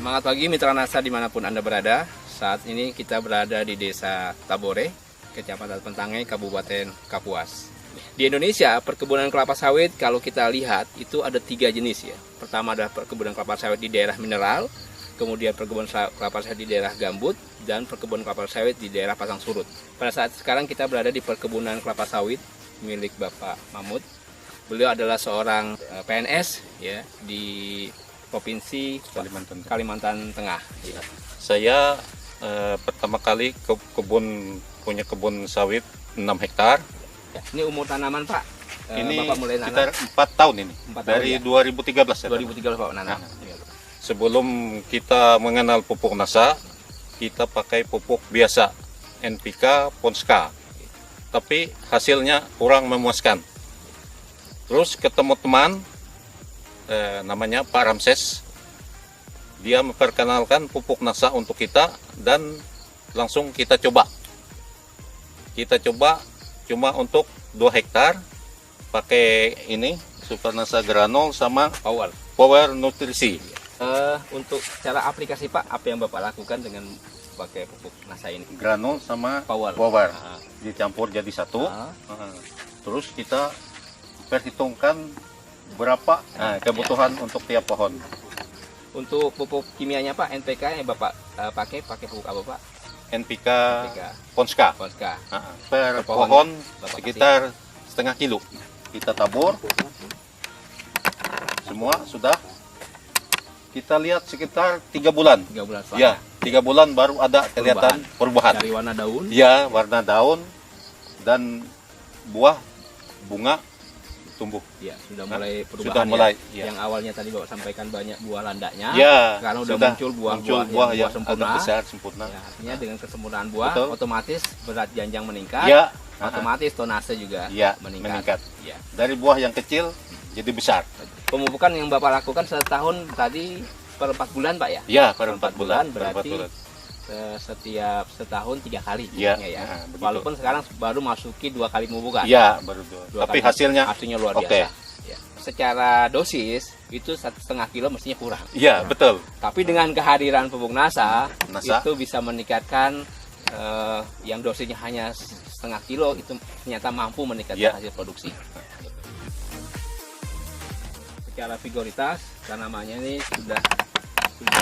Semangat pagi mitra NASA dimanapun Anda berada. Saat ini kita berada di Desa Tabore, Kecamatan Pentangai, Kabupaten Kapuas. Di Indonesia, perkebunan kelapa sawit kalau kita lihat itu ada 3 jenis ya. Pertama adalah perkebunan kelapa sawit di daerah mineral, kemudian perkebunan kelapa sawit di daerah gambut, dan perkebunan kelapa sawit di daerah pasang surut. Pada saat sekarang kita berada di perkebunan kelapa sawit milik Bapak Mahmud. Beliau adalah seorang PNS ya di Provinsi Kalimantan Tengah. Ya. Saya pertama kali punya kebun sawit 6 hektar. Ya, ini umur tanaman Pak? Ini Bapak mulai sekitar 4 tahun ini. 4 dari tahun, ya? 2013 ya. 2013 Pak nanam. Ya. Sebelum kita mengenal pupuk NASA, kita pakai pupuk biasa, NPK, Ponska. Tapi hasilnya kurang memuaskan. Terus ketemu teman namanya Pak Ramses, dia memperkenalkan pupuk NASA untuk kita dan langsung kita coba cuma untuk 2 hektar pakai ini Super NASA Granul sama Power Nutrisi. Untuk cara aplikasi Pak, apa yang Bapak lakukan dengan pakai pupuk NASA ini? Granul sama Power. Dicampur jadi satu. Terus kita perhitungkan berapa kebutuhan untuk tiap pohon. Untuk pupuk kimianya Pak, NPK yang Bapak pakai pupuk apa Pak? NPK. Ponska. Per pohon sekitar setengah kilo. Kita tabur. Semua sudah. Kita lihat sekitar 3 bulan. 3 bulan Pak. Ya, 3 bulan baru ada kelihatan perubahan. Dari warna daun. Ya, warna daun dan bunga tumbuh. Ya, sudah mulai perubahan. Sudah mulai. Ya. Yang awalnya tadi Bapak sampaikan banyak buah landaknya. Ya. Sekarang sudah muncul buah yang sempurna. Besar, sempurna. Ya, artinya dengan kesempurnaan buah, otomatis berat janjang meningkat. Ya. Otomatis tonase juga meningkat. Ya. Dari buah yang kecil jadi besar. Pemupukan yang Bapak lakukan setahun tadi per 4 bulan Pak ya? Ya, per 4 bulan. Berarti setiap setahun 3 kali ya. Walaupun sekarang baru masuki 2 kali pemupukan. Ya, baru 2. Tapi hasilnya luar biasa. Ya. Secara dosis itu 1,5 kilo mestinya kurang. Iya, betul. Tapi dengan kehadiran pupuk NASA itu bisa meningkatkan yang dosisnya hanya 0,5 kilo itu ternyata mampu meningkatkan hasil produksi. Secara vigoritas tanamannya ini sudah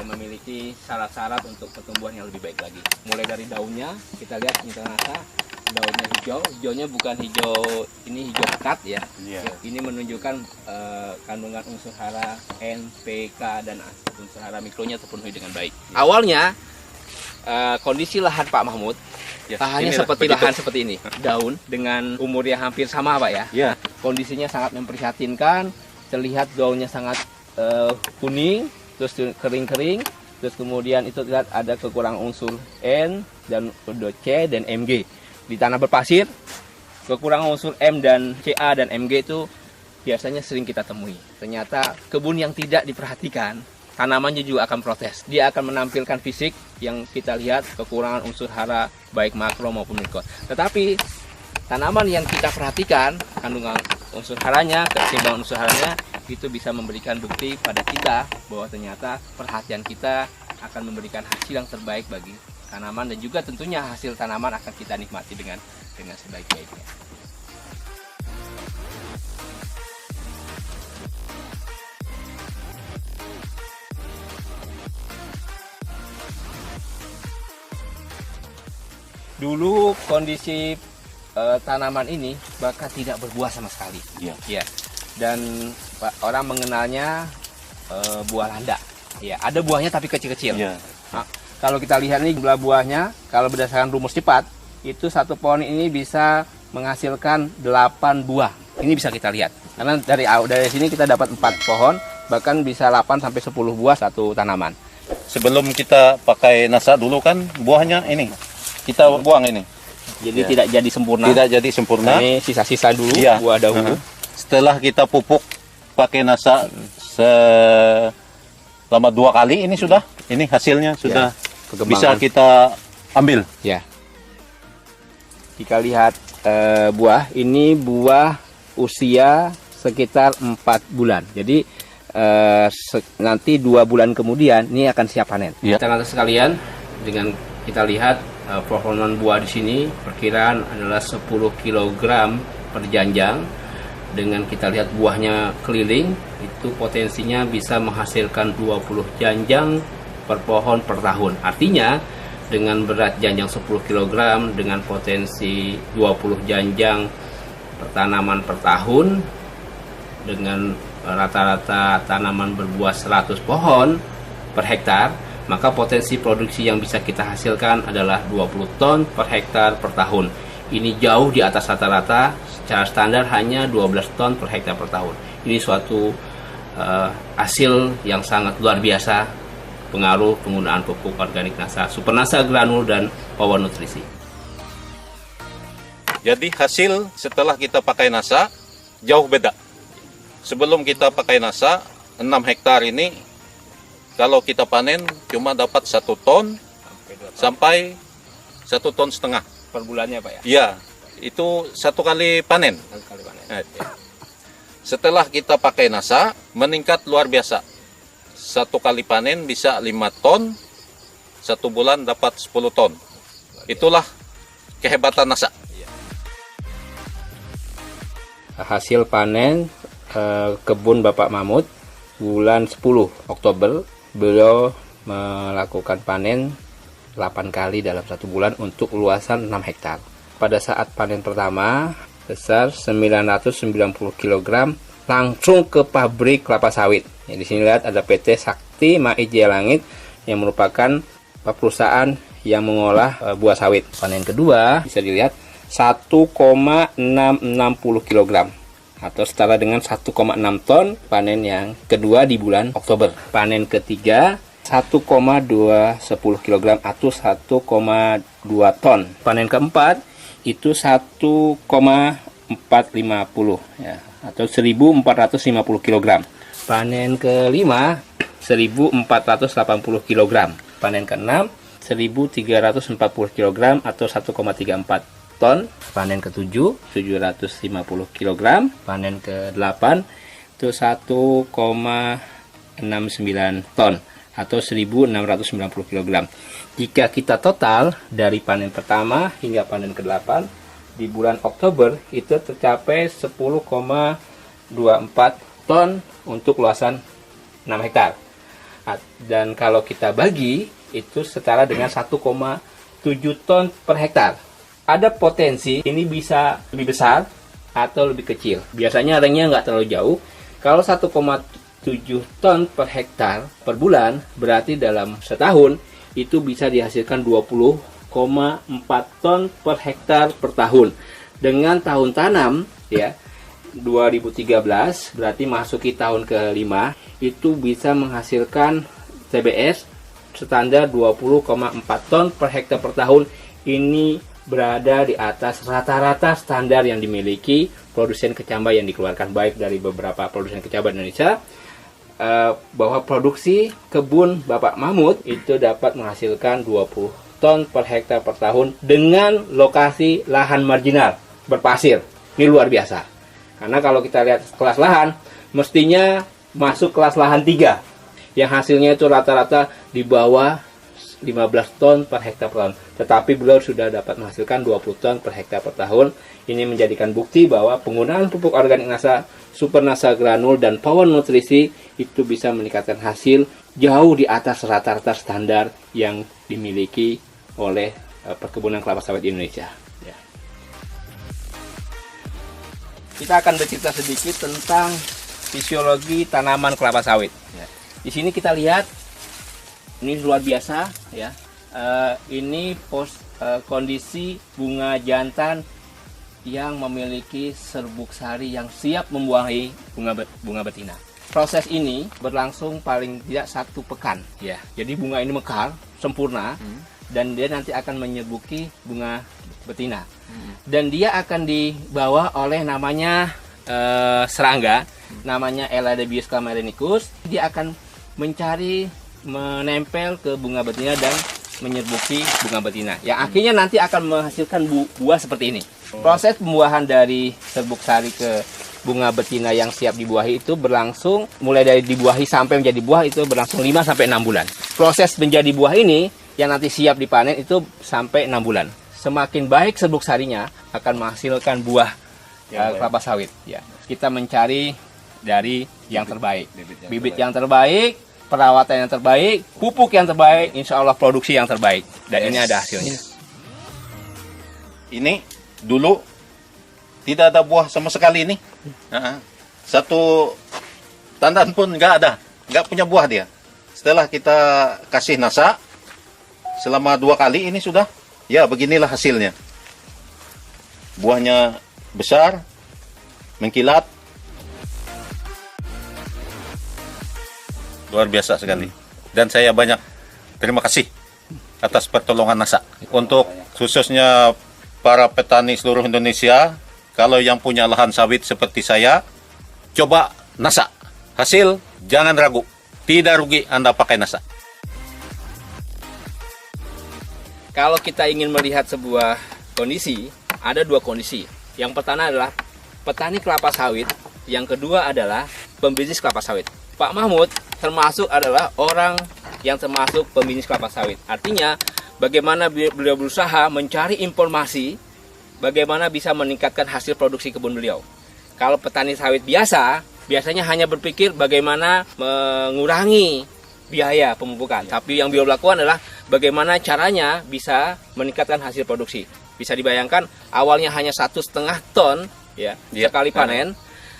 memiliki syarat-syarat untuk pertumbuhan yang lebih baik lagi. Mulai dari daunnya, kita lihat mitra NASA, daunnya hijau. Hijaunya bukan hijau pekat ya. Ini menunjukkan kandungan unsur hara N, P, K, dan unsur hara mikronya terpenuhi dengan baik. Awalnya kondisi lahan Pak Mahmud, lahannya seperti ini. Daun dengan umur yang hampir sama Pak ya. Kondisinya sangat memprihatinkan, terlihat daunnya sangat kuning, terus kering-kering, terus kemudian itu lihat ada kekurangan unsur N dan C dan Mg. Di tanah berpasir, kekurangan unsur M dan Ca dan Mg itu biasanya sering kita temui. Ternyata kebun yang tidak diperhatikan, tanamannya juga akan protes. Dia akan menampilkan fisik yang kita lihat kekurangan unsur hara baik makro maupun mikro. Tetapi tanaman yang kita perhatikan kandungan unsur haranya, keseimbangan unsur haranya itu bisa memberikan bukti pada kita bahwa ternyata perhatian kita akan memberikan hasil yang terbaik bagi tanaman, dan juga tentunya hasil tanaman akan kita nikmati dengan sebaik-baiknya. Dulu kondisi tanaman ini bahkan tidak berbuah sama sekali. Ya. Dan orang mengenalnya buah landak. Ya, ada buahnya tapi kecil-kecil. Nah, kalau kita lihat ini jumlah buahnya, kalau berdasarkan rumus cepat, itu satu pohon ini bisa menghasilkan 8 buah. Ini bisa kita lihat. Karena dari sini kita dapat 4 pohon, bahkan bisa 8 sampai 10 buah satu tanaman. Sebelum kita pakai NASA dulu kan buahnya ini kita buang ini. Jadi tidak jadi sempurna. Tidak jadi sempurna. Ini sisa-sisa dulu buah dahulu. Setelah kita pupuk pakai NASA selama 2 kali ini sudah, ini hasilnya sudah bisa kita ambil. Ya. Jika lihat buah, ini buah usia sekitar 4 bulan. Jadi nanti 2 bulan kemudian ini akan siap panen. Ya. Teman-teman sekalian, dengan kita lihat pohonan buah di sini perkiraan adalah 10 kg per janjang. Dengan kita lihat buahnya keliling, itu potensinya bisa menghasilkan 20 janjang per pohon per tahun. Artinya dengan berat janjang 10 kg dengan potensi 20 janjang per tanaman per tahun, dengan rata-rata tanaman berbuah 100 pohon per hektar, maka potensi produksi yang bisa kita hasilkan adalah 20 ton per hektar per tahun. Ini jauh di atas rata-rata, secara standar hanya 12 ton per hektar per tahun. Ini suatu hasil yang sangat luar biasa, pengaruh penggunaan pupuk organik NASA, Super NASA Granul dan Power Nutrisi. Jadi hasil setelah kita pakai NASA jauh beda. Sebelum kita pakai NASA, 6 hektar ini kalau kita panen cuma dapat 1 ton sampai 1,5 ton Per bulannya Pak ya? Iya, itu 1 kali panen. Setelah kita pakai NASA, meningkat luar biasa. 1 kali panen bisa 5 ton, 1 bulan dapat 10 ton. Itulah kehebatan NASA. Hasil panen kebun Bapak Mahmud bulan 10 Oktober, beliau melakukan panen 8 kali dalam 1 bulan untuk luasan 6 hektar. Pada saat panen pertama besar 990 kg langsung ke pabrik kelapa sawit. Di sini lihat ada PT Sakti Maijaya Langit yang merupakan perusahaan yang mengolah buah sawit. Panen kedua bisa dilihat 1,660 kg atau setara dengan 1,6 ton panen yang kedua di bulan Oktober. Panen ketiga 1,210 kg atau 1,2 ton. Panen keempat itu 1,450 ya, atau 1.450 kg. Panen kelima 1.480 kg. Panen keenam 1.340 kg atau 1,34 ton. Panen ketujuh 750 kg. Panen ke-8 itu 1,69 ton atau 1.690 kg. Jika kita total dari panen pertama hingga panen ke-8 di bulan Oktober itu tercapai 10,24 ton untuk luasan 6 hektar. Dan kalau kita bagi itu setara dengan 1,7 ton per hektar. Ada potensi ini bisa lebih besar atau lebih kecil. Biasanya ringnya nggak terlalu jauh. Kalau 1,7 ton per hektar per bulan, berarti dalam setahun itu bisa dihasilkan 20,4 ton per hektar per tahun. Dengan tahun tanam ya 2013 berarti masuki tahun ke-5 itu bisa menghasilkan TBS standar 20,4 ton per hektar per tahun. Ini berada di atas rata-rata standar yang dimiliki produsen kecambah yang dikeluarkan baik dari beberapa produsen kecambah Indonesia, bahwa produksi kebun Bapak Mahmud itu dapat menghasilkan 20 ton per hektar per tahun dengan lokasi lahan marginal berpasir. Ini luar biasa. Karena kalau kita lihat kelas lahan, mestinya masuk kelas lahan 3 yang hasilnya itu rata-rata di bawah 15 ton per hektar per tahun. Tetapi beliau sudah dapat menghasilkan 20 ton per hektar per tahun. Ini menjadikan bukti bahwa penggunaan pupuk organik NASA, Super NASA Granul dan Power Nutrisi itu bisa meningkatkan hasil jauh di atas rata-rata standar yang dimiliki oleh perkebunan kelapa sawit di Indonesia. Ya. Kita akan bercerita sedikit tentang fisiologi tanaman kelapa sawit. Ya. Di sini kita lihat ini luar biasa ya. Ini kondisi bunga jantan yang memiliki serbuk sari yang siap membuahi bunga betina. Proses ini berlangsung paling tidak 1 pekan ya. Jadi bunga ini mekar sempurna dan dia nanti akan menyerbuki bunga betina. Dan dia akan dibawa oleh namanya serangga, namanya Eladebius camerenicus. Dia akan menempel ke bunga betina dan menyerbuki bunga betina. Yang akhirnya nanti akan menghasilkan buah seperti ini. Proses pembuahan dari serbuk sari ke bunga betina yang siap dibuahi itu berlangsung mulai dari dibuahi sampai menjadi buah itu berlangsung 5 sampai 6 bulan. Proses menjadi buah ini yang nanti siap dipanen itu sampai 6 bulan. Semakin baik serbuk sarinya akan menghasilkan buah kelapa sawit. Ya. Kita mencari dari yang terbaik, bibit yang terbaik, perawatan yang terbaik, pupuk yang terbaik, insya Allah produksi yang terbaik. Dan ini ada hasilnya. Ini dulu tidak ada buah sama sekali ini. Satu tandan pun nggak ada, nggak punya buah dia. Setelah kita kasih nasa selama 2 kali ini sudah, ya beginilah hasilnya. Buahnya besar, mengkilat, luar biasa sekali. Dan saya banyak terima kasih atas pertolongan nasa. Untuk khususnya para petani seluruh Indonesia, kalau yang punya lahan sawit seperti saya, coba nasa. Hasil, jangan ragu. Tidak rugi Anda pakai nasa. Kalau kita ingin melihat sebuah kondisi, ada 2 kondisi. Yang pertama adalah petani kelapa sawit, yang kedua adalah pembisnis kelapa sawit. Pak Mahmud termasuk adalah orang yang termasuk pembisnis kelapa sawit. Artinya, bagaimana beliau berusaha mencari informasi bagaimana bisa meningkatkan hasil produksi kebun beliau. Kalau petani sawit biasanya hanya berpikir bagaimana mengurangi biaya pemupukan. Tapi yang beliau lakukan adalah bagaimana caranya bisa meningkatkan hasil produksi. Bisa dibayangkan awalnya hanya 1,5 ton ya sekali panen.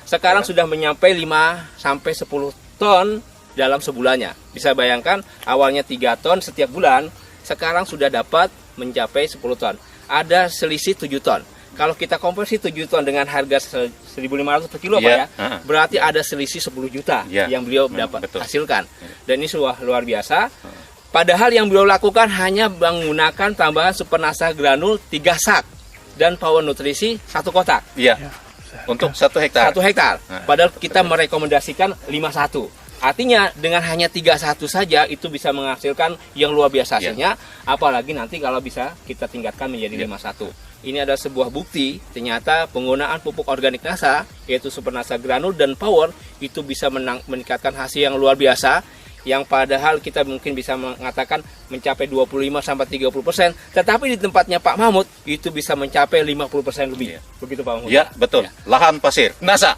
Sekarang sudah menyampai 5 sampai 10 ton dalam sebulannya. Bisa bayangkan awalnya 3 ton setiap bulan, sekarang sudah dapat mencapai 10 ton. Ada selisih 7 ton. Kalau kita konversi 7 ton dengan harga 1.500 per kilo Pak ya, berarti ada selisih 10 juta yang beliau dapat hasilkan. Dan ini sudah luar biasa. Padahal yang beliau lakukan hanya menggunakan tambahan super nasa granul 3 sak dan power nutrisi 1 kotak. Iya. Untuk 1 hektar. 1 hektar. Padahal kita merekomendasikan 51. Artinya dengan hanya 31 saja itu bisa menghasilkan yang luar biasa hasilnya. Apalagi nanti kalau bisa kita tingkatkan menjadi 51. Ini ada sebuah bukti ternyata penggunaan pupuk organik nasa yaitu super nasa granul dan power itu bisa meningkatkan hasil yang luar biasa. Yang padahal kita mungkin bisa mengatakan mencapai 25-30%, tetapi di tempatnya Pak Mahmud itu bisa mencapai 50% lebih. Begitu Pak Mahmud? Ya, betul. Lahan pasir. Nasa.